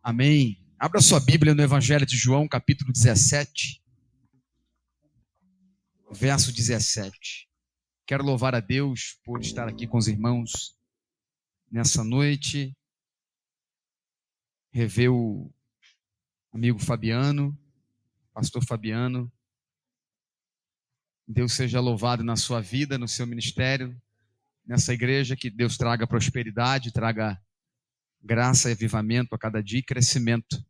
Amém. Abra sua Bíblia no Evangelho de João, capítulo 17, verso 17. Quero louvar a Deus por estar aqui com os irmãos nessa noite. Rever o amigo Fabiano, pastor Fabiano. Deus seja louvado na sua vida, no seu ministério, nessa igreja. Que Deus traga prosperidade, traga graça e avivamento a cada dia e crescimento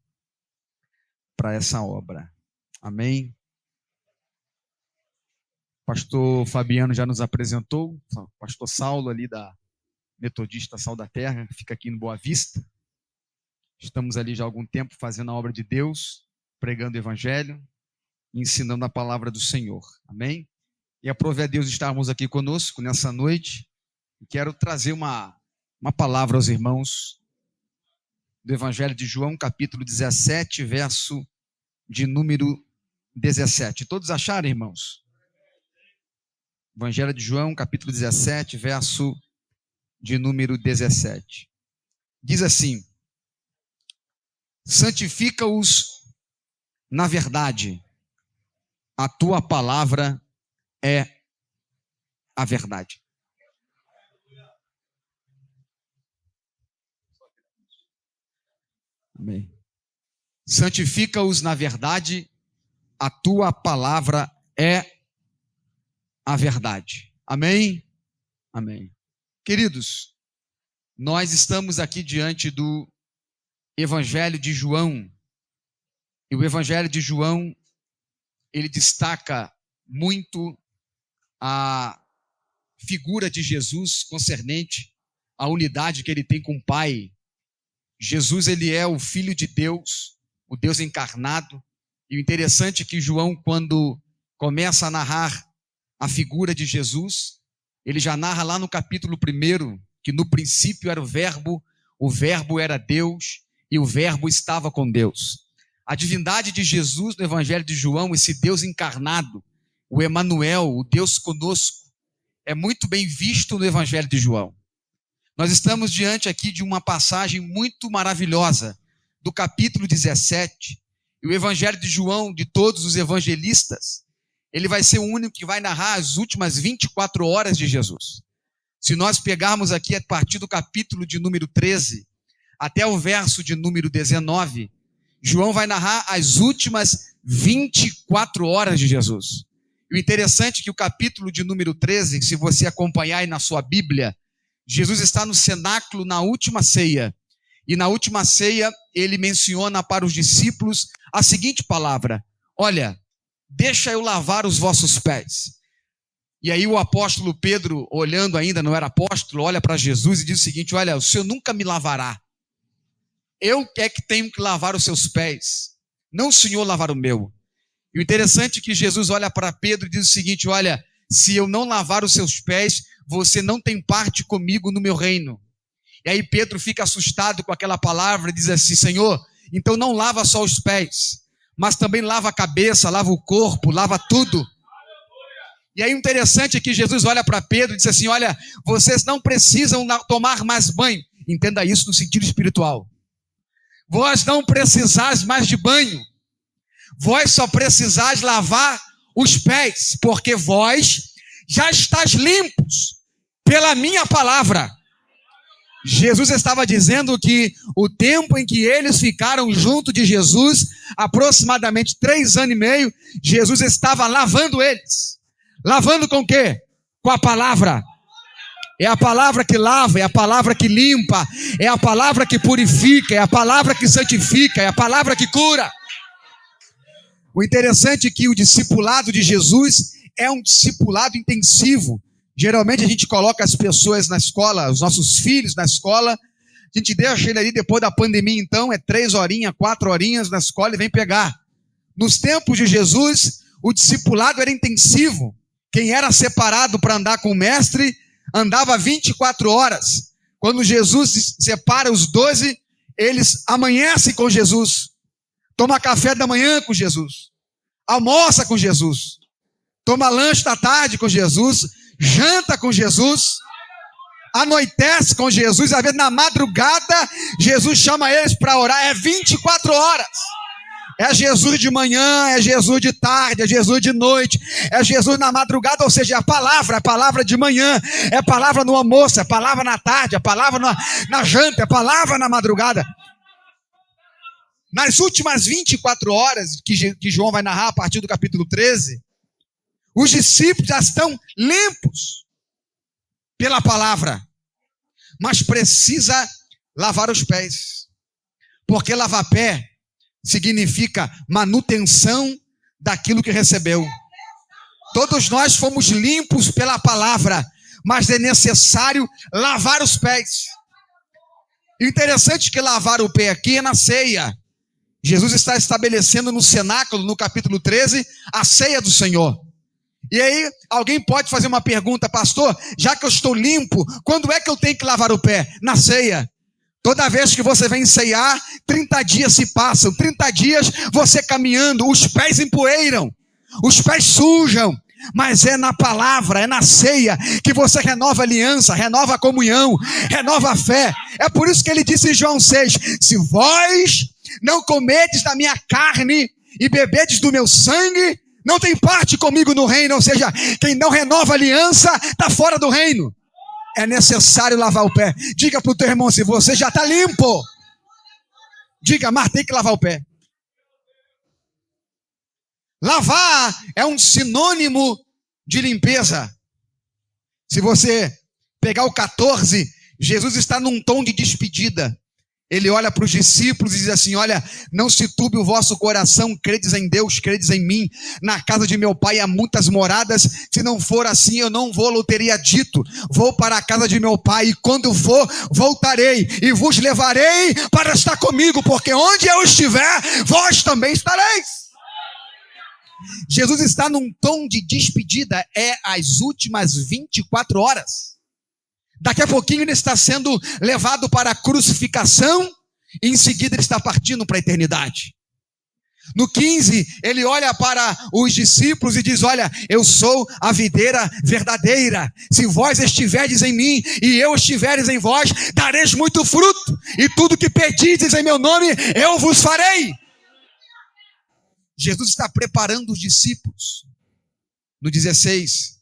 para essa obra. Amém. Pastor Fabiano já nos apresentou, pastor Saulo ali da Metodista Sal da Terra, fica aqui em Boa Vista. Estamos ali já há algum tempo fazendo a obra de Deus, pregando o Evangelho, ensinando a palavra do Senhor. Amém? E aprove a Deus estarmos aqui conosco nessa noite. E quero trazer uma palavra aos irmãos do Evangelho de João, capítulo 17, verso de número 17. Todos acharam, irmãos? Evangelho de João, capítulo 17, verso de número 17. Diz assim: santifica-os na verdade, a tua palavra é a verdade. Amém. Santifica-os na verdade, a tua palavra é a verdade. Amém? Amém. Queridos, nós estamos aqui diante do Evangelho de João. E o Evangelho de João, ele destaca muito a figura de Jesus concernente à unidade que ele tem com o Pai. Jesus, ele é o Filho de Deus, o Deus encarnado. E o interessante é que João, quando começa a narrar a figura de Jesus, ele já narra lá no capítulo 1, que no princípio era o verbo era Deus, e o verbo estava com Deus. A divindade de Jesus no Evangelho de João, esse Deus encarnado, o Emanuel, o Deus conosco, é muito bem visto no Evangelho de João. Nós estamos diante aqui de uma passagem muito maravilhosa, do capítulo 17, e o Evangelho de João, de todos os evangelistas, ele vai ser o único que vai narrar as últimas 24 horas de Jesus. Se nós pegarmos aqui a partir do capítulo de número 13, até o verso de número 19, João vai narrar as últimas 24 horas de Jesus. E o interessante é que o capítulo de número 13, se você acompanhar aí na sua Bíblia, Jesus está no cenáculo na última ceia. E na última ceia, ele menciona para os discípulos a seguinte palavra: olha, deixa eu lavar os vossos pés. E aí o apóstolo Pedro, olhando ainda, não era apóstolo, olha para Jesus e diz o seguinte: olha, o Senhor nunca me lavará. Eu é que tenho que lavar os seus pés, não o Senhor lavar o meu. E o interessante é que Jesus olha para Pedro e diz o seguinte: olha, se eu não lavar os seus pés, você não tem parte comigo no meu reino. E aí Pedro fica assustado com aquela palavra e diz assim: Senhor, então não lava só os pés, mas também lava a cabeça, lava o corpo, lava tudo. E aí o interessante é que Jesus olha para Pedro e diz assim: olha, vocês não precisam tomar mais banho. Entenda isso no sentido espiritual. Vós não precisais mais de banho. Vós só precisais lavar os pés, porque vós já estáis limpos pela minha palavra. Jesus estava dizendo que o tempo em que eles ficaram junto de Jesus, aproximadamente 3 anos e meio, Jesus estava lavando eles. Lavando com o quê? Com a palavra. É a palavra que lava, é a palavra que limpa, é a palavra que purifica, é a palavra que santifica, é a palavra que cura. O interessante é que o discipulado de Jesus é um discipulado intensivo. Geralmente a gente coloca as pessoas na escola, os nossos filhos na escola, a gente deixa ele ali depois da pandemia, então, é 3 horinhas, 4 horinhas na escola e vem pegar. Nos tempos de Jesus, o discipulado era intensivo. Quem era separado para andar com o mestre, andava 24 horas. Quando Jesus separa os 12, eles amanhecem com Jesus. Toma café da manhã com Jesus. Almoça com Jesus. Toma lanche da tarde com Jesus. Janta com Jesus. anoitece com Jesus, às vezes na madrugada, Jesus chama eles para orar, é 24 horas. É Jesus de manhã, é Jesus de tarde, é Jesus de noite, é Jesus na madrugada, ou seja, é a palavra de manhã, é a palavra no almoço, é a palavra na tarde, é a palavra na janta, é a palavra na madrugada. Nas últimas 24 horas, que João vai narrar a partir do capítulo 13, os discípulos já estão limpos pela palavra, mas precisa lavar os pés, porque lavar pé significa manutenção daquilo que recebeu. Todos nós fomos limpos pela palavra, mas é necessário lavar os pés. Interessante que lavar o pé aqui é na ceia. Jesus está estabelecendo no cenáculo, no capítulo 13, a ceia do Senhor. E aí, alguém pode fazer uma pergunta: pastor, já que eu estou limpo, quando é que eu tenho que lavar o pé? Na ceia. Toda vez que você vem ceiar, 30 dias se passam, 30 dias você caminhando, os pés empoeiram, os pés sujam, mas é na palavra, é na ceia que você renova a aliança, renova a comunhão, renova a fé. É por isso que ele disse em João 6, se vós não comedes da minha carne e bebedes do meu sangue, não tem parte comigo no reino. Ou seja, quem não renova a aliança está fora do reino. É necessário lavar o pé. Diga para o teu irmão, se você já está limpo, diga, mas tem que lavar o pé. Lavar é um sinônimo de limpeza. Se você pegar o 14, Jesus está num tom de despedida. Ele olha para os discípulos e diz assim: olha, não se turbe o vosso coração, credes em Deus, credes em mim. Na casa de meu pai há muitas moradas, se não for assim eu não vou, teria dito. Vou para a casa de meu pai e quando for, voltarei e vos levarei para estar comigo, porque onde eu estiver, vós também estareis. Jesus está num tom de despedida, é as últimas 24 horas. Daqui a pouquinho ele está sendo levado para a crucificação e em seguida ele está partindo para a eternidade. No 15, ele olha para os discípulos e diz: olha, eu sou a videira verdadeira. Se vós estiverdes em mim e eu estiveres em vós, dareis muito fruto. E tudo que pedides em meu nome, eu vos farei. Jesus está preparando os discípulos. No 16,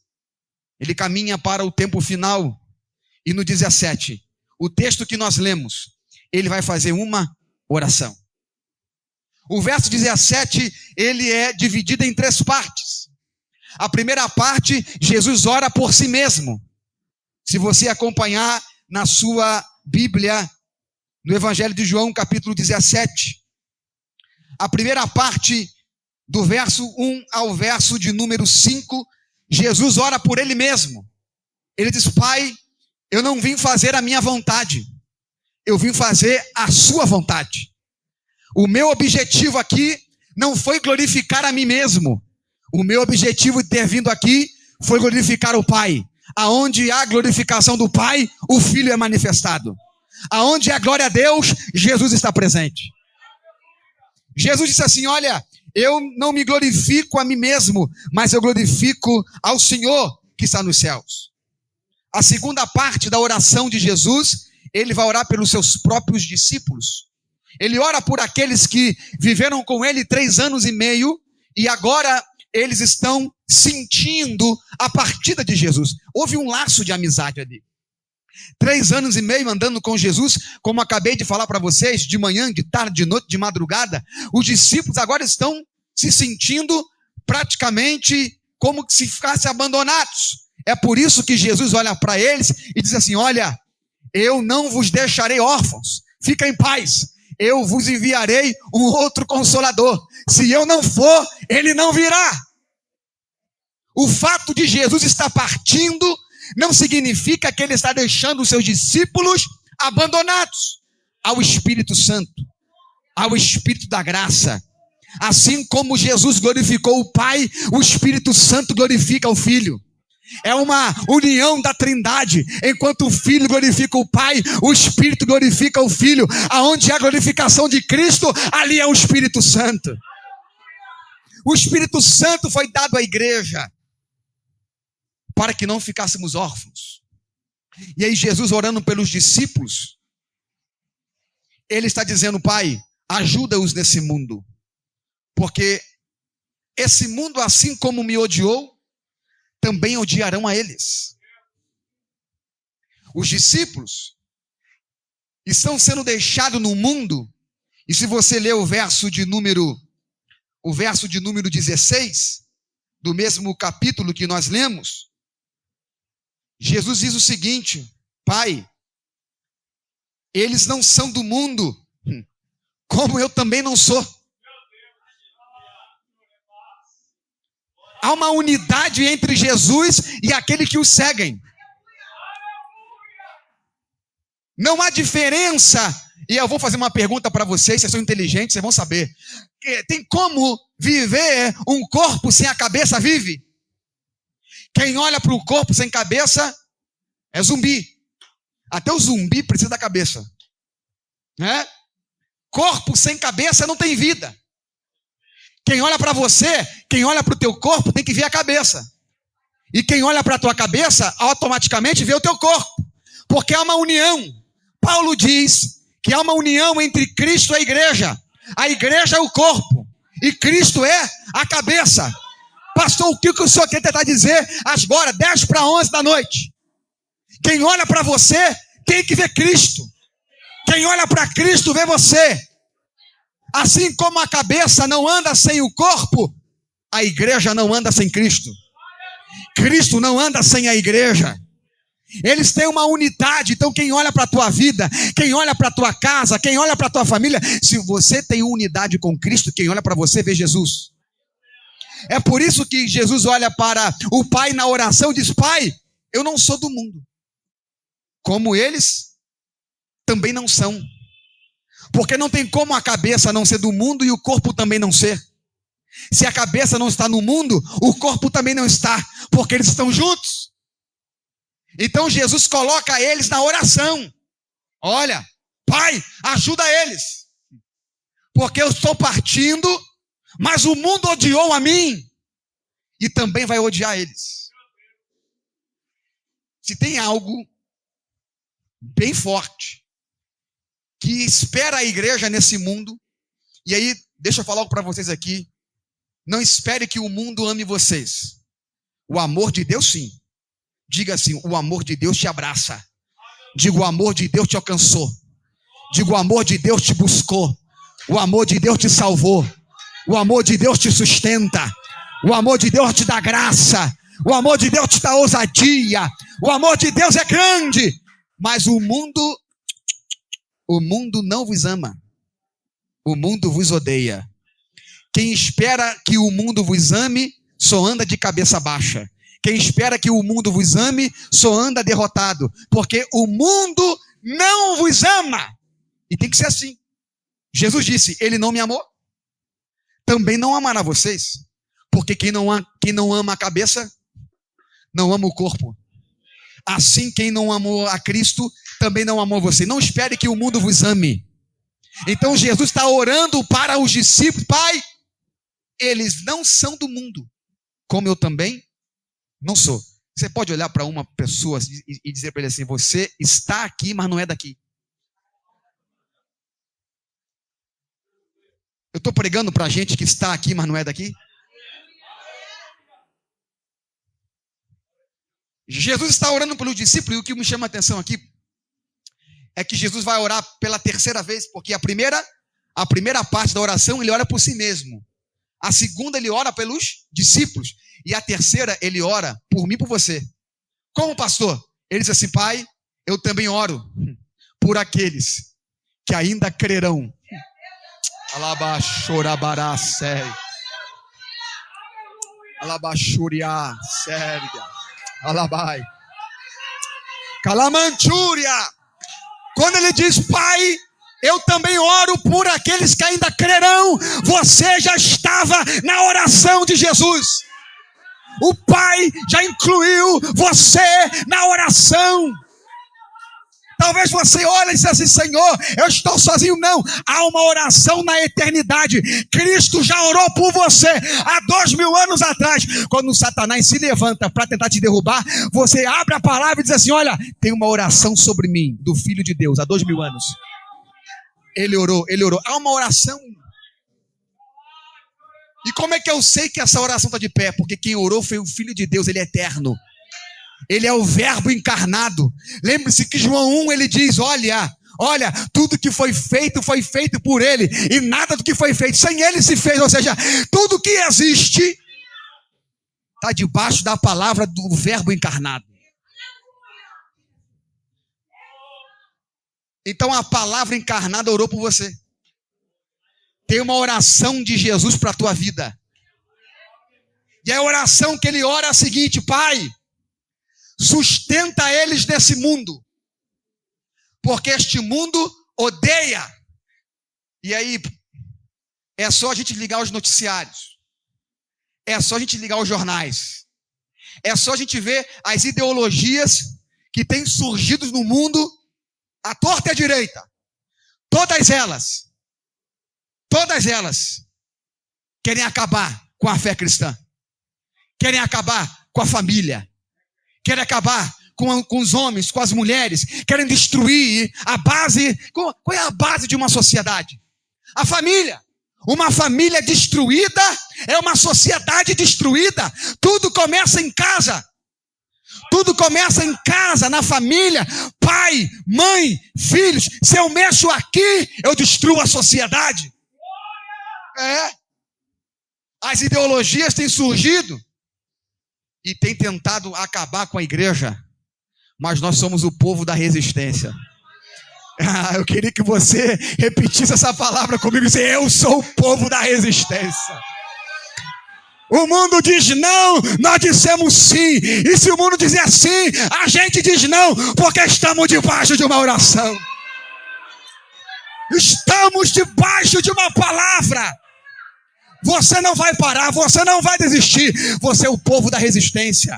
ele caminha para o tempo final. E no 17, o texto que nós lemos, ele vai fazer uma oração. O verso 17, ele é dividido em 3 partes. A primeira parte, Jesus ora por si mesmo. Se você acompanhar na sua Bíblia, no Evangelho de João, capítulo 17, a primeira parte, do verso 1 ao verso de número 5, Jesus ora por ele mesmo. Ele diz: Pai, eu não vim fazer a minha vontade, eu vim fazer a sua vontade. O meu objetivo aqui não foi glorificar a mim mesmo. O meu objetivo de ter vindo aqui foi glorificar o Pai. Aonde há glorificação do Pai, o Filho é manifestado. Aonde há glória a Deus, Jesus está presente. Jesus disse assim: olha, eu não me glorifico a mim mesmo, mas eu glorifico ao Senhor que está nos céus. A segunda parte da oração de Jesus, ele vai orar pelos seus próprios discípulos. Ele ora por aqueles que viveram com ele 3 anos e meio e agora eles estão sentindo a partida de Jesus. Houve um laço de amizade ali. 3 anos e meio andando com Jesus, como acabei de falar para vocês, de manhã, de tarde, de noite, de madrugada. Os discípulos agora estão se sentindo praticamente como se ficassem abandonados. É por isso que Jesus olha para eles e diz assim: olha, eu não vos deixarei órfãos, fica em paz, eu vos enviarei um outro consolador. Se eu não for, ele não virá. O fato de Jesus estar partindo não significa que ele está deixando os seus discípulos abandonados ao Espírito Santo, ao Espírito da graça. Assim como Jesus glorificou o Pai, o Espírito Santo glorifica o Filho. É uma união da Trindade. Enquanto o Filho glorifica o Pai, o Espírito glorifica o Filho. Aonde há a glorificação de Cristo, ali é o Espírito Santo. O Espírito Santo foi dado à igreja para que não ficássemos órfãos. E aí Jesus orando pelos discípulos, ele está dizendo: Pai, ajuda-os nesse mundo, porque esse mundo, assim como me odiou, também odiarão a eles. Os discípulos estão sendo deixados no mundo, e se você ler o verso de número 16, do mesmo capítulo que nós lemos, Jesus diz o seguinte: Pai, eles não são do mundo, como eu também não sou. Há uma unidade entre Jesus e aquele que o seguem. Não há diferença. E eu vou fazer uma pergunta para vocês, vocês são inteligentes, vocês vão saber. Tem como viver um corpo sem a cabeça vive? Quem olha para o corpo sem cabeça é zumbi. Até o zumbi precisa da cabeça, né? Corpo sem cabeça não tem vida. Quem olha para você, quem olha para o teu corpo tem que ver a cabeça. E quem olha para a tua cabeça, automaticamente vê o teu corpo. Porque há uma união. Paulo diz que há uma união entre Cristo e a igreja. A igreja é o corpo e Cristo é a cabeça. Pastor, o que o senhor quer tentar dizer agora, 10 para 11 da noite? Quem olha para você tem que ver Cristo. Quem olha para Cristo vê você. Assim como a cabeça não anda sem o corpo, a igreja não anda sem Cristo. Cristo não anda sem a igreja. Eles têm uma unidade. Então quem olha para a tua vida, quem olha para a tua casa, quem olha para a tua família, se você tem unidade com Cristo, quem olha para você vê Jesus. É por isso que Jesus olha para o Pai na oração e diz: Pai, eu não sou do mundo, como eles também não são. Porque não tem como a cabeça não ser do mundo e o corpo também não ser. Se a cabeça não está no mundo, o corpo também não está, porque eles estão juntos. Então Jesus coloca eles na oração. Olha, Pai, ajuda eles, porque eu estou partindo, mas o mundo odiou a mim e também vai odiar eles. Se tem algo bem forte que espera a igreja nesse mundo, e aí deixa eu falar algo para vocês aqui: não espere que o mundo ame vocês. O amor de Deus, sim. Diga assim: o amor de Deus te abraça. Diga: o amor de Deus te alcançou. Diga: o amor de Deus te buscou. O amor de Deus te salvou. O amor de Deus te sustenta. O amor de Deus te dá graça. O amor de Deus te dá ousadia. O amor de Deus é grande. Mas o mundo não vos ama. O mundo vos odeia. Quem espera que o mundo vos ame, só anda de cabeça baixa. Quem espera que o mundo vos ame, só anda derrotado. Porque o mundo não vos ama. E tem que ser assim. Jesus disse: ele não me amou, também não amará vocês. Porque quem não ama a cabeça, não ama o corpo. Assim, quem não amou a Cristo, também não amou você. Não espere que o mundo vos ame. Então Jesus está orando para os discípulos: Pai, eles não são do mundo, como eu também não sou. Você pode olhar para uma pessoa e dizer para ele assim: você está aqui, mas não é daqui. Eu estou pregando para gente que está aqui, mas não é daqui. Jesus está orando pelos discípulos, e o que me chama a atenção aqui é que Jesus vai orar pela terceira vez, porque a primeira parte da oração ele ora por si mesmo. A segunda ele ora pelos discípulos. E a terceira ele ora por mim e por você. Como pastor? Ele diz assim: Pai, eu também oro por aqueles que ainda crerão. Alabaxorabará, sério. Alabaxuriá, sério. Alabai. Calamantúria. Quando ele diz: Pai, eu também oro por aqueles que ainda crerão, você já estava na oração de Jesus. O Pai já incluiu você na oração. Talvez você olhe e diz assim: Senhor, eu estou sozinho. Não, há uma oração na eternidade. Cristo já orou por você há 2000 anos atrás. Quando o Satanás se levanta para tentar te derrubar, você abre a palavra e diz assim: olha, tem uma oração sobre mim, do Filho de Deus, há 2000 anos. Ele orou. Há uma oração. E como é que eu sei que essa oração está de pé? Porque quem orou foi o Filho de Deus, ele é eterno. Ele é o verbo encarnado. Lembre-se que João 1, ele diz: olha, tudo que foi feito por ele, e nada do que foi feito sem ele se fez. Ou seja, tudo que existe está debaixo da palavra do verbo encarnado. Então a palavra encarnada orou por você. Tem uma oração de Jesus para a tua vida. E a oração que ele ora é a seguinte: Pai, sustenta eles nesse mundo, porque este mundo odeia. E aí, é só a gente ligar os noticiários, é só a gente ligar os jornais, é só a gente ver as ideologias que têm surgido no mundo, à torta e à direita. Todas elas querem acabar com a fé cristã, querem acabar com a família, querem acabar com os homens, com as mulheres, querem destruir a base. Qual é a base de uma sociedade? A família. Uma família destruída é uma sociedade destruída. Tudo começa em casa. Tudo começa em casa, na família. Pai, mãe, filhos. Se eu mexo aqui, eu destruo a sociedade. As ideologias têm surgido e têm tentado acabar com a igreja, mas nós somos o povo da resistência. Eu queria que você repetisse essa palavra comigo e disse: eu sou o povo da resistência. O mundo diz não, nós dissemos sim. E se o mundo dizer sim, a gente diz não, porque estamos debaixo de uma oração. Estamos debaixo de uma palavra. Você não vai parar, você não vai desistir. Você é o povo da resistência.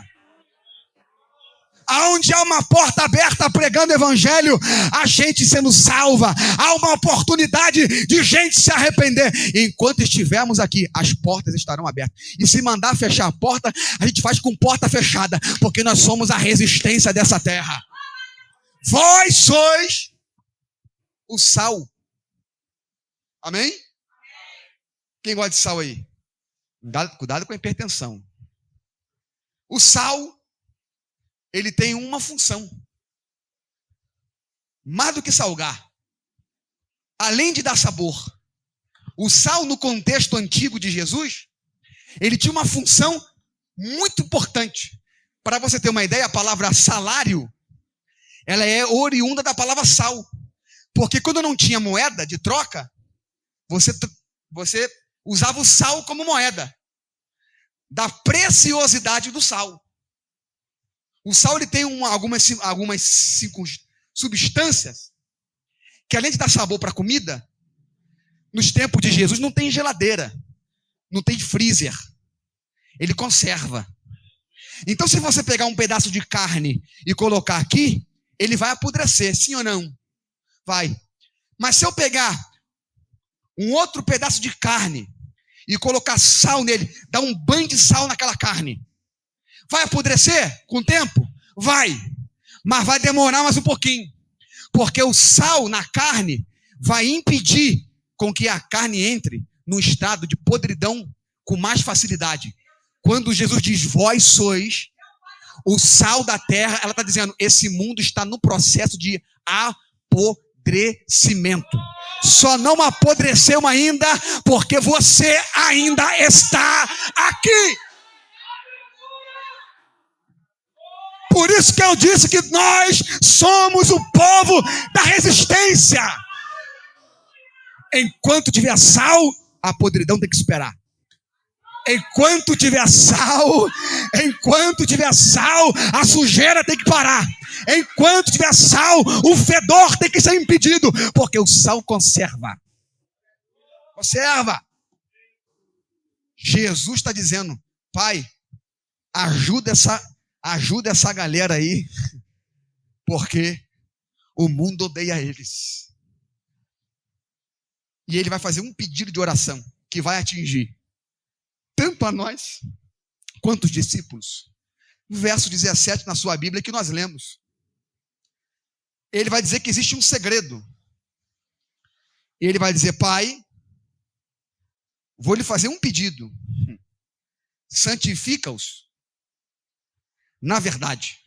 Aonde há uma porta aberta pregando o evangelho, a gente sendo salva. Há uma oportunidade de gente se arrepender. Enquanto estivermos aqui, as portas estarão abertas. E se mandar fechar a porta, a gente faz com porta fechada, porque nós somos a resistência dessa terra. Vós sois o sal. Amém? Quem gosta de sal aí? Cuidado com a hipertensão. O sal, ele tem uma função. Mais do que salgar. Além de dar sabor. O sal, no contexto antigo de Jesus, ele tinha uma função muito importante. Para você ter uma ideia, a palavra salário, ela é oriunda da palavra sal. Porque quando não tinha moeda de troca, você usava o sal como moeda, da preciosidade do sal. O sal, ele tem algumas substâncias que, além de dar sabor para a comida, nos tempos de Jesus não tem geladeira, não tem freezer, ele conserva. Então, se você pegar um pedaço de carne e colocar aqui, ele vai apodrecer, sim ou não? Vai. Mas se eu pegar um outro pedaço de carne e colocar sal nele, dar um banho de sal naquela carne, vai apodrecer com o tempo? Vai. Mas vai demorar mais um pouquinho. Porque o sal na carne vai impedir com que a carne entre num estado de podridão com mais facilidade. Quando Jesus diz: vós sois o sal da terra, ela está dizendo: esse mundo está no processo de apodrecimento. Só não apodreceu ainda, porque você ainda está aqui. Por isso que eu disse que nós somos o povo da resistência. Enquanto tiver sal, a podridão tem que esperar. Enquanto tiver sal, a sujeira tem que parar. Enquanto tiver sal, o fedor tem que ser impedido, porque o sal conserva. Jesus está dizendo: Pai, ajuda essa galera aí, porque o mundo odeia eles. E ele vai fazer um pedido de oração que vai atingir tanto a nós quanto os discípulos. No verso 17 na sua Bíblia que nós lemos, ele vai dizer que existe um segredo. Ele vai dizer: Pai, vou lhe fazer um pedido. Santifica-os na verdade.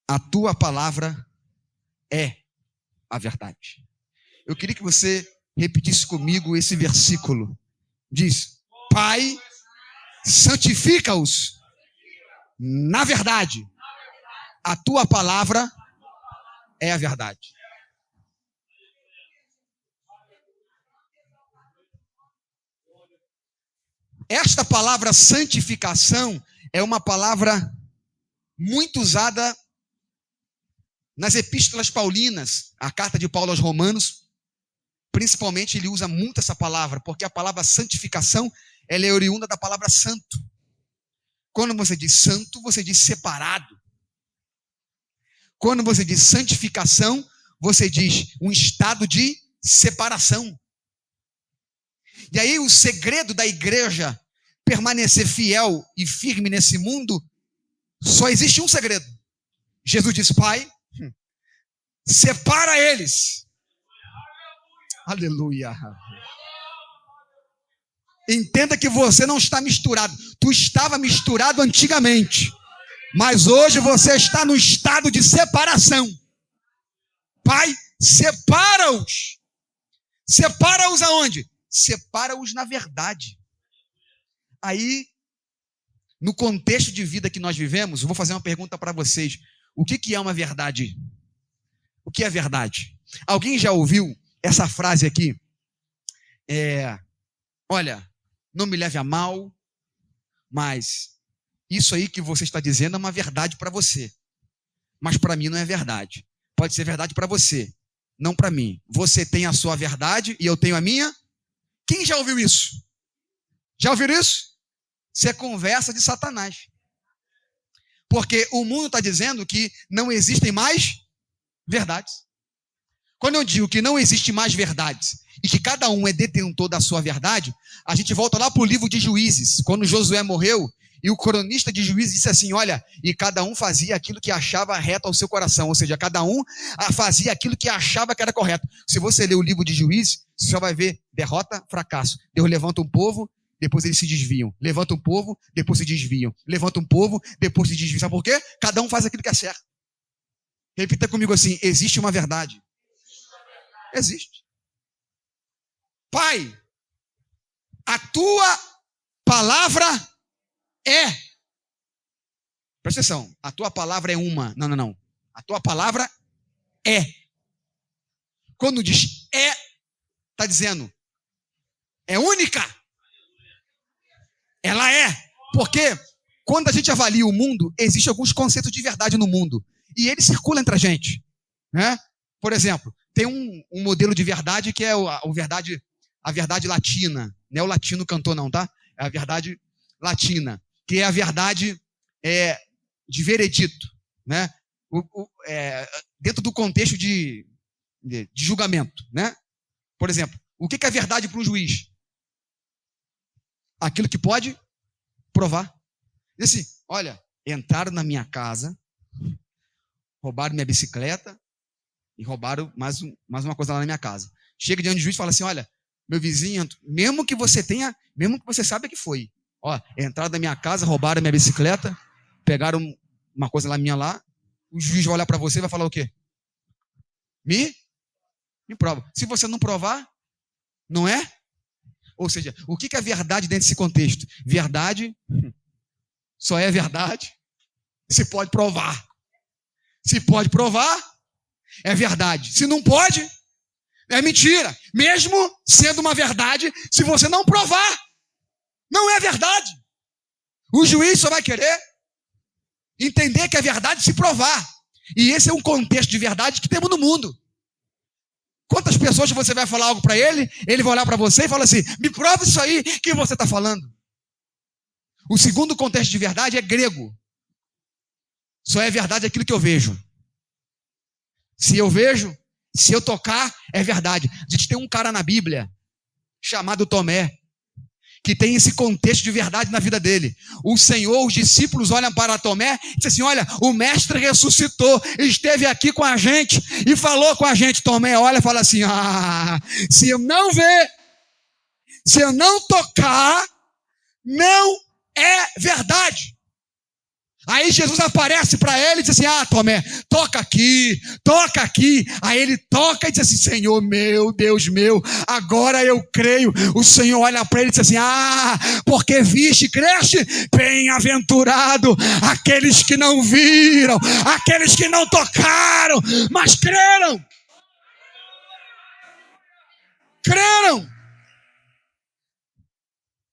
A tua palavra é a verdade. Eu queria que você repetisse comigo esse versículo. Diz: Pai, santifica-os na verdade. A tua palavra é a verdade. Esta palavra santificação é uma palavra muito usada nas epístolas paulinas, a carta de Paulo aos Romanos. Principalmente ele usa muito essa palavra, porque a palavra santificação, ela é oriunda da palavra santo. Quando você diz santo, você diz separado. Quando você diz santificação, você diz um estado de separação. E aí o segredo da igreja permanecer fiel e firme nesse mundo, só existe um segredo. Jesus diz: Pai, separa eles. Aleluia. Entenda que você não está misturado. Tu estava misturado antigamente, mas hoje você está no estado de separação. Pai, separa-os. Separa-os aonde? Separa-os na verdade. Aí, no contexto de vida que nós vivemos, eu vou fazer uma pergunta para vocês. O que é uma verdade? O que é verdade? Alguém já ouviu essa frase aqui? Olha, não me leve a mal, mas isso aí que você está dizendo é uma verdade para você. Mas para mim não é verdade. Pode ser verdade para você, não para mim. Você tem a sua verdade e eu tenho a minha. Quem já ouviu isso? Já ouviram isso? Isso é conversa de Satanás. Porque o mundo está dizendo que não existem mais verdades. Quando eu digo que não existe mais verdades e que cada um é detentor da sua verdade, a gente volta lá para o livro de Juízes, quando Josué morreu e o cronista de Juízes disse assim: olha, e cada um fazia aquilo que achava reto ao seu coração, ou seja, cada um fazia aquilo que achava que era correto. Se você ler o livro de Juízes, você só vai ver derrota, fracasso. Deus levanta um povo, depois eles se desviam. Levanta um povo, depois se desviam. Levanta um povo, depois se desviam. Sabe por quê? Cada um faz aquilo que é certo. Repita comigo assim: existe uma verdade. Existe. Pai, a tua palavra é. Presta atenção, a tua palavra é uma. Não. A tua palavra é. Quando diz é, está dizendo é única. Ela é. Porque quando a gente avalia o mundo, existem alguns conceitos de verdade no mundo. E ele circula entre a gente, né? Por exemplo, tem um modelo de verdade que é a verdade latina. Não é o latino cantor não, tá? É a verdade latina, que é a verdade de veredito, né? Dentro do contexto de julgamento, né? Por exemplo, o que é verdade para um juiz? Aquilo que pode provar. Diz assim: olha, entraram na minha casa, roubaram minha bicicleta e roubaram mais uma coisa lá na minha casa. Chega diante do juiz e fala assim: olha, meu vizinho, mesmo que você saiba que foi, ó, entraram na minha casa, roubaram minha bicicleta, pegaram uma coisa lá minha lá, o juiz vai olhar para você e vai falar o quê? Me prova. Se você não provar, não é? Ou seja, o que é verdade dentro desse contexto? Verdade só é verdade se pode provar. Se pode provar, é verdade. Se não pode, é mentira. Mesmo sendo uma verdade, se você não provar, não é verdade. O juiz só vai querer entender que é verdade se provar. E esse é um contexto de verdade que temos no mundo. Quantas pessoas você vai falar algo para ele, ele vai olhar para você e fala assim: me prova isso aí que você está falando. O segundo contexto de verdade é grego. Só é verdade aquilo que eu vejo. Se eu vejo, se eu tocar, é verdade. A gente tem um cara na Bíblia chamado Tomé, que tem esse contexto de verdade na vida dele. O Senhor, os discípulos olham para Tomé e dizem assim, olha, o mestre ressuscitou, esteve aqui com a gente e falou com a gente. Tomé olha e fala assim, se eu não ver, se eu não tocar, não é verdade. Aí Jesus aparece para ele e diz assim, Tomé, toca aqui. Aí ele toca e diz assim, Senhor meu, Deus meu, agora eu creio. O Senhor olha para ele e diz assim, porque viste e creste, bem-aventurado aqueles que não viram, aqueles que não tocaram, mas creram.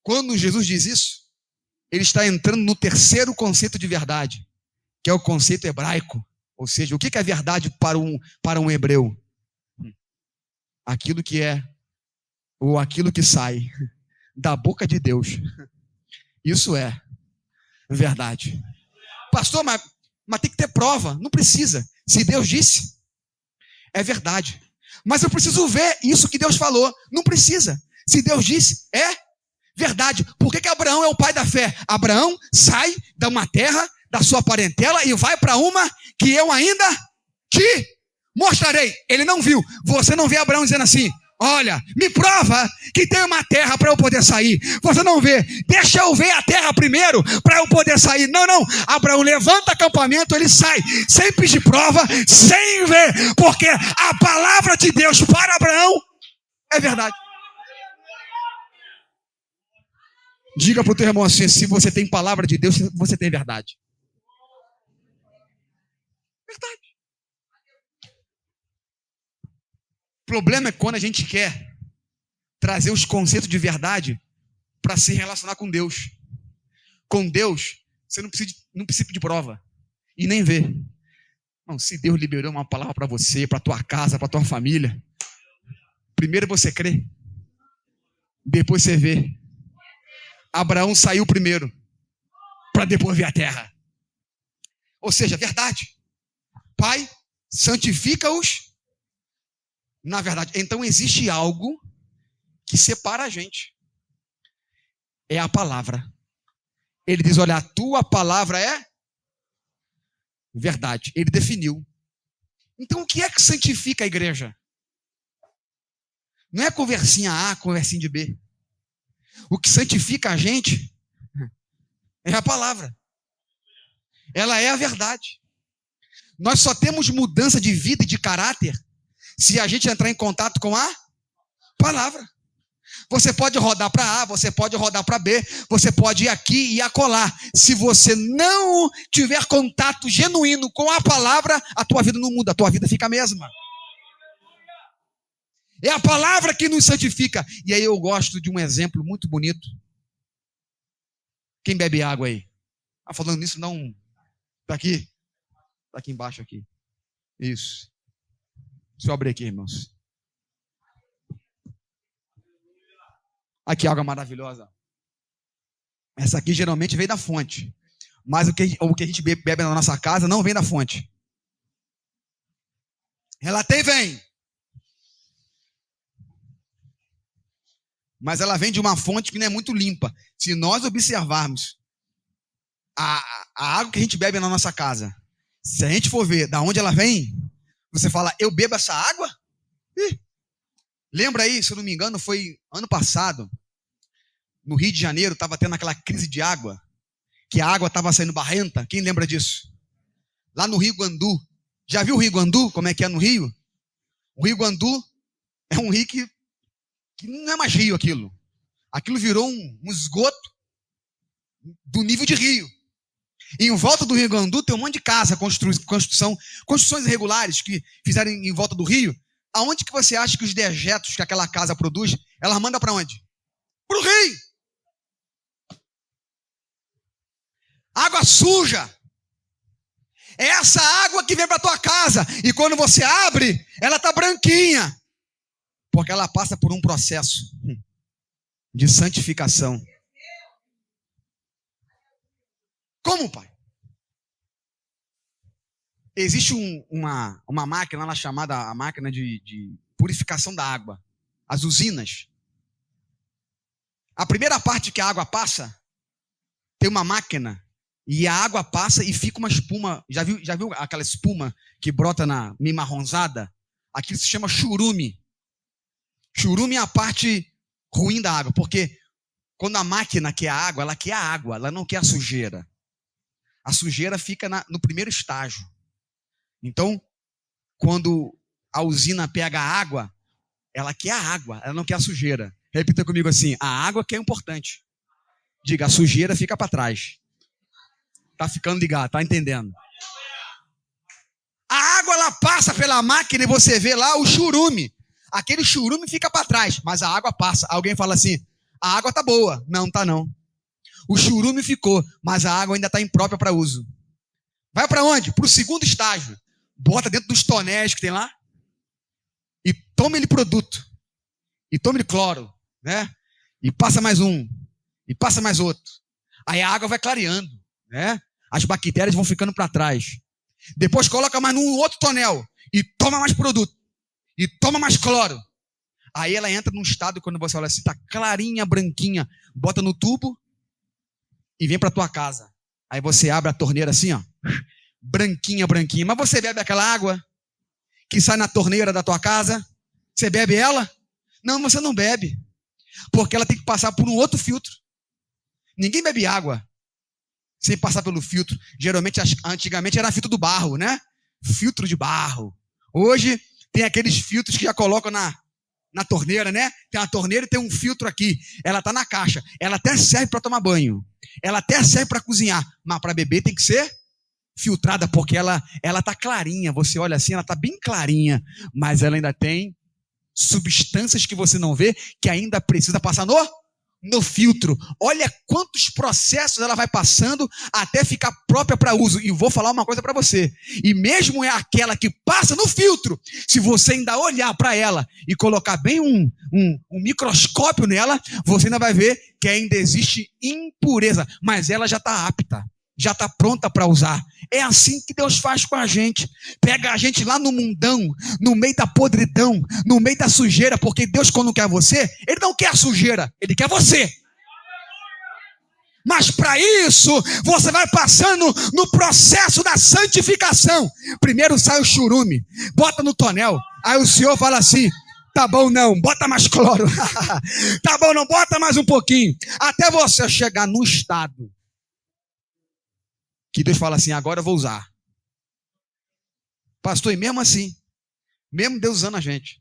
Quando Jesus diz isso, ele está entrando no terceiro conceito de verdade, que é o conceito hebraico. Ou seja, o que é verdade para um hebreu? Aquilo que é, ou aquilo que sai da boca de Deus. Isso é verdade. Pastor, mas tem que ter prova. Não precisa. Se Deus disse, é verdade. Mas eu preciso ver isso que Deus falou. Não precisa. Se Deus disse, é verdade. Por que Abraão é o pai da fé? Abraão sai de uma terra, da sua parentela, e vai para uma que eu ainda te mostrarei. Ele não viu. Você não vê Abraão dizendo assim, olha, me prova que tem uma terra para eu poder sair. Você não vê. Deixa eu ver a terra primeiro para eu poder sair. Não. Abraão levanta acampamento, ele sai sem pedir prova, sem ver, porque a palavra de Deus para Abraão é verdade. Diga para o teu irmão assim, se você tem palavra de Deus, você tem verdade. Verdade. O problema é quando a gente quer trazer os conceitos de verdade para se relacionar com Deus. Com Deus, você não precisa de prova e nem ver. Não, se Deus liberou uma palavra para você, para tua casa, para tua família, primeiro você crê, depois você vê. Abraão saiu primeiro, para depois ver a terra. Ou seja, verdade. Pai, santifica-os na verdade. Então existe algo que separa a gente. É a palavra. Ele diz, olha, a tua palavra é verdade. Ele definiu. Então o que é que santifica a igreja? Não é conversinha A, conversinha de B. O que santifica a gente é a palavra. Ela é a verdade. Nós só temos mudança de vida e de caráter se a gente entrar em contato com a palavra. Você pode rodar para A, você pode rodar para B, você pode ir aqui e acolá. Se você não tiver contato genuíno com a palavra, a tua vida não muda, a tua vida fica a mesma. É a palavra que nos santifica. E aí eu gosto de um exemplo muito bonito. Quem bebe água aí? Falando nisso, não. Está aqui? Está aqui embaixo aqui. Isso. Deixa eu abrir aqui, irmãos. Aqui, água maravilhosa. Essa aqui geralmente vem da fonte. Mas o que a gente bebe na nossa casa não vem da fonte. Ela até vem. Mas ela vem de uma fonte que não é muito limpa. Se nós observarmos a água que a gente bebe na nossa casa, se a gente for ver da onde ela vem, você fala, eu bebo essa água? Lembra aí, se eu não me engano, foi ano passado, no Rio de Janeiro, estava tendo aquela crise de água, que a água estava saindo barrenta. Quem lembra disso? Lá no Rio Guandu. Já viu o Rio Guandu? Como é que é no Rio? O Rio Guandu é um rio que não é mais rio aquilo. Aquilo virou um esgoto do nível de rio. E em volta do Rio Guandu tem um monte de casa, construções irregulares que fizeram em volta do rio. Aonde que você acha que os dejetos que aquela casa produz, ela manda para onde? Para o rio. Água suja. É essa água que vem para a tua casa. E quando você abre, ela está branquinha. Porque ela passa por um processo de santificação. Como, pai? Existe uma máquina lá chamada a máquina de purificação da água, as usinas. A primeira parte que a água passa, tem uma máquina, e a água passa e fica uma espuma. Já viu aquela espuma que brota meio marronzada? Aquilo se chama churume. Churume é a parte ruim da água, porque quando a máquina quer a água, ela não quer a sujeira. A sujeira fica no primeiro estágio. Então, quando a usina pega a água, ela quer a água, ela não quer a sujeira. Repita comigo assim: a água que é importante. Diga, a sujeira fica para trás. Tá ficando ligado, tá entendendo? A água, ela passa pela máquina e você vê lá o churume. Aquele churume fica para trás, mas a água passa. Alguém fala assim: a água tá boa. Não, tá não. O churume ficou, mas a água ainda está imprópria para uso. Vai para onde? Para o segundo estágio. Bota dentro dos tonéis que tem lá e toma ele produto. E toma ele cloro, né? E passa mais um. E passa mais outro. Aí a água vai clareando, né? As bactérias vão ficando para trás. Depois coloca mais num outro tonel e toma mais produto. E toma mais cloro. Aí ela entra num estado, quando você olha assim, tá clarinha, branquinha, bota no tubo e vem para tua casa. Aí você abre a torneira assim, ó, branquinha, branquinha. Mas você bebe aquela água que sai na torneira da tua casa? Você bebe ela? Não, você não bebe. Porque ela tem que passar por um outro filtro. Ninguém bebe água sem passar pelo filtro. Geralmente, antigamente era filtro do barro, né? Filtro de barro. Hoje tem aqueles filtros que já colocam na torneira, né? Tem uma torneira e tem um filtro aqui. Ela tá na caixa. Ela até serve para tomar banho. Ela até serve para cozinhar. Mas para beber tem que ser filtrada, porque ela tá clarinha. Você olha assim, ela tá bem clarinha. Mas ela ainda tem substâncias que você não vê, que ainda precisa passar no filtro. Olha quantos processos ela vai passando até ficar própria para uso. E vou falar uma coisa para você. E mesmo é aquela que passa no filtro, se você ainda olhar para ela e colocar bem um microscópio nela, você ainda vai ver que ainda existe impureza. Mas ela já está apta, já está pronta para usar. É assim que Deus faz com a gente. Pega a gente lá no mundão, no meio da podridão, no meio da sujeira, porque Deus, quando quer você, Ele não quer a sujeira, Ele quer você. Mas para isso, você vai passando no processo da santificação. Primeiro sai o churume, bota no tonel. Aí o Senhor fala assim: tá bom não, bota mais cloro. Tá bom não, bota mais um pouquinho. Até você chegar no estado que Deus fala assim: agora eu vou usar. Pastor, e mesmo assim, mesmo Deus usando a gente,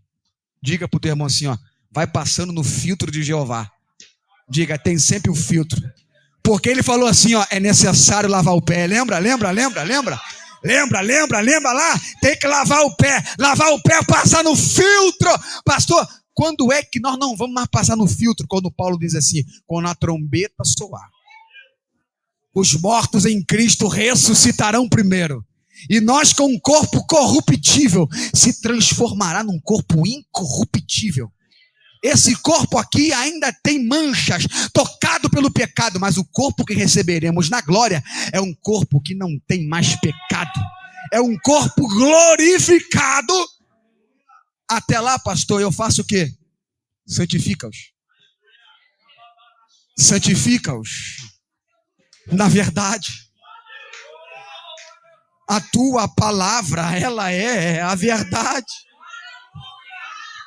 diga para o teu irmão assim, ó, vai passando no filtro de Jeová. Diga, tem sempre o filtro. Porque ele falou assim, ó, é necessário lavar o pé. Lembra lá? Tem que lavar o pé, passar no filtro. Pastor, quando é que nós não vamos mais passar no filtro? Quando Paulo diz assim, quando a trombeta soar, os mortos em Cristo ressuscitarão primeiro. E nós, com um corpo corruptível, se transformará num corpo incorruptível. Esse corpo aqui ainda tem manchas, tocado pelo pecado, mas o corpo que receberemos na glória é um corpo que não tem mais pecado. É um corpo glorificado. Até lá, pastor, eu faço o quê? Santifica-os. Na verdade, a tua palavra, ela é a verdade.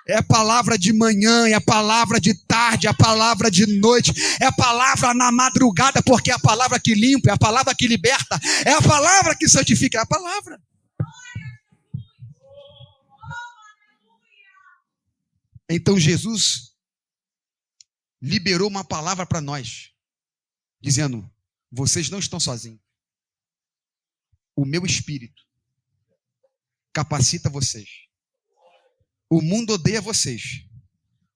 É a palavra de manhã, é a palavra de tarde, é a palavra de noite, é a palavra na madrugada, porque é a palavra que limpa, é a palavra que liberta, é a palavra que santifica, é a palavra. Então Jesus liberou uma palavra para nós, dizendo: vocês não estão sozinhos. O meu espírito capacita vocês. O mundo odeia vocês,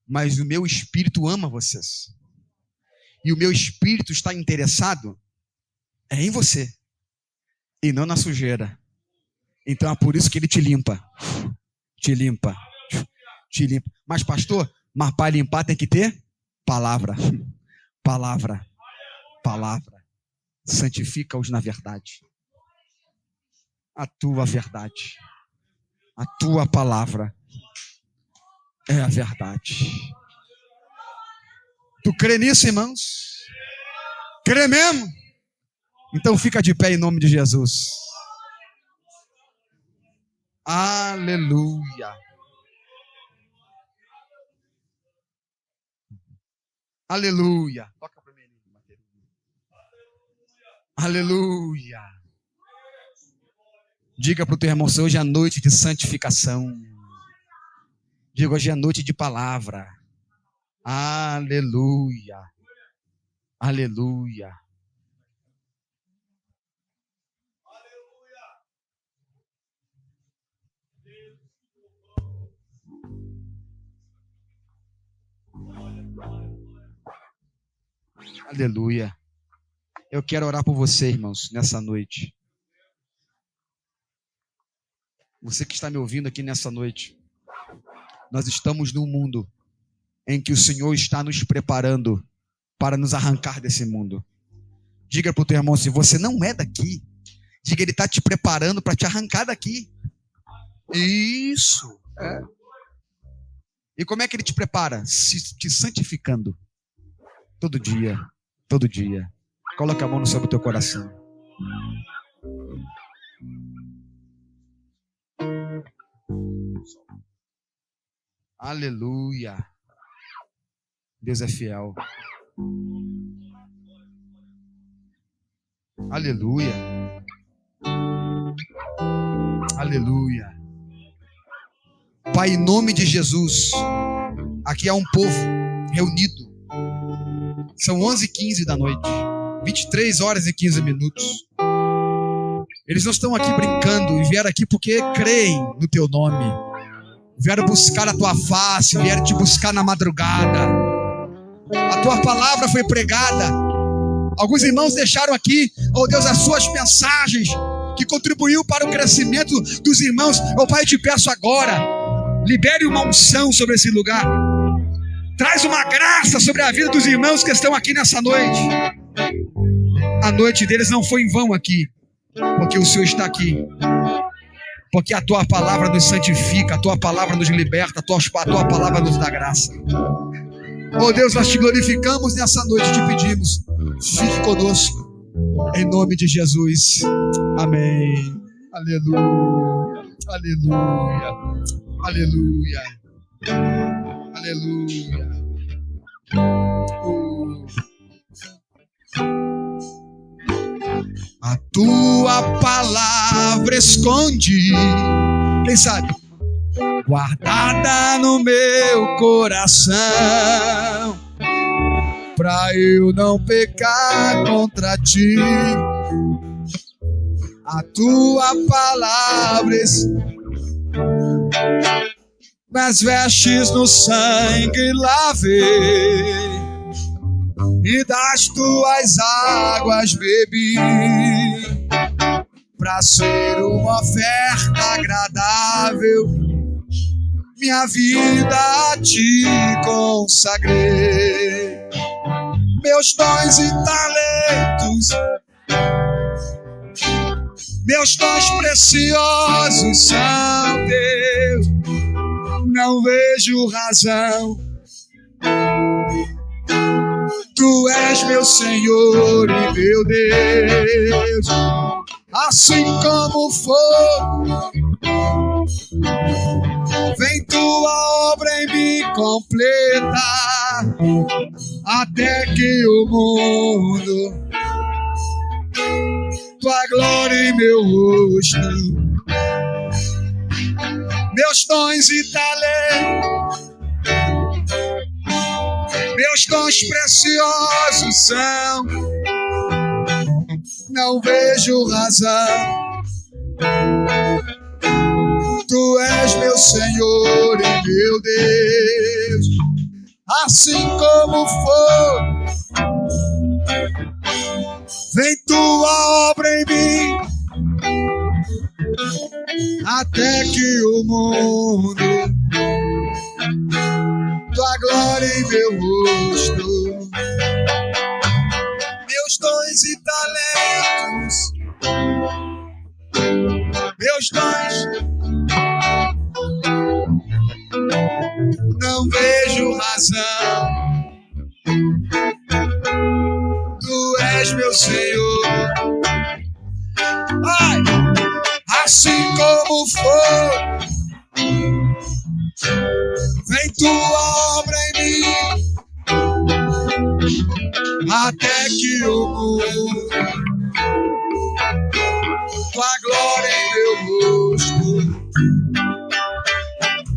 mas o meu espírito ama vocês. E o meu espírito está interessado em você e não na sujeira. Então é por isso que ele te limpa. Mas pastor, para limpar tem que ter palavra. Santifica-os na verdade. a tua verdade. A tua palavra é a verdade. Tu crê nisso, irmãos? Crê mesmo? Então fica de pé em nome de Jesus. Aleluia. Aleluia. Toca para mim, Mateus. Aleluia. Diga para o teu irmão, hoje é a noite de santificação. Diga, hoje é a noite de palavra. Aleluia. Aleluia. Aleluia. Eu quero orar por você, irmãos, nessa noite. Você que está me ouvindo aqui nessa noite. Nós estamos num mundo em que o Senhor está nos preparando para nos arrancar desse mundo. Diga para o teu irmão, se você não é daqui, diga, ele está te preparando para te arrancar daqui. Isso. É. E como é que ele te prepara? Te santificando. Todo dia. Todo dia. Coloca a mão sobre o teu coração. Aleluia. Deus é fiel. Aleluia. Aleluia. Pai, em nome de Jesus, aqui há um povo reunido. São 11h15 da noite, 23 horas e 15 minutos. Eles não estão aqui brincando, vieram aqui porque creem no teu nome. Vieram buscar a tua face, vieram te buscar na madrugada. A tua palavra foi pregada. Alguns irmãos deixaram aqui, oh Deus, as suas mensagens que contribuiu para o crescimento dos irmãos. Oh Pai, eu te peço agora, libere uma unção sobre esse lugar. Traz uma graça sobre a vida dos irmãos que estão aqui nessa noite. A noite deles não foi em vão aqui, porque o Senhor está aqui. Porque a tua palavra nos santifica, a tua palavra nos liberta, a tua palavra nos dá graça. Oh Deus, nós te glorificamos nessa noite, te pedimos, fique conosco, em nome de Jesus. Amém. Aleluia. Aleluia. Aleluia. Aleluia. A tua palavra esconde, quem sabe, guardada no meu coração, pra eu não pecar contra ti. A tua palavra nas vestes no sangue lavei, e das tuas águas bebi, pra ser uma oferta agradável, minha vida a ti consagrei. Meus dons e talentos, meus dons preciosos são teus, não vejo razão. Tu és meu Senhor e meu Deus, assim como for, vem tua obra em mim completa, até que o mundo, tua glória em meu rosto, meus dons e talentos, meus dons preciosos são, não vejo razão. Tu és meu Senhor e meu Deus, assim como for, vem tua obra em mim, até que o mundo, tua glória em meu rosto, meus dons e talentos, Meus dons não vejo razão. Tu és meu Senhor. Ai, assim como for, vem tua obra em mim, até que eu mude tua glória em meu rosto,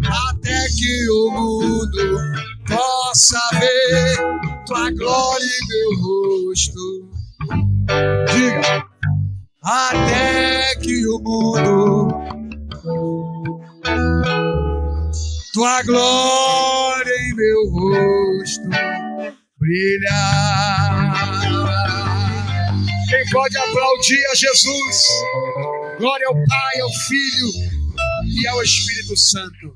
até que o mundo possa ver tua glória em meu rosto. Diga, até que o mundo tua glória em meu rosto brilhar. Quem pode aplaudir a Jesus? Glória ao Pai, ao Filho e ao Espírito Santo.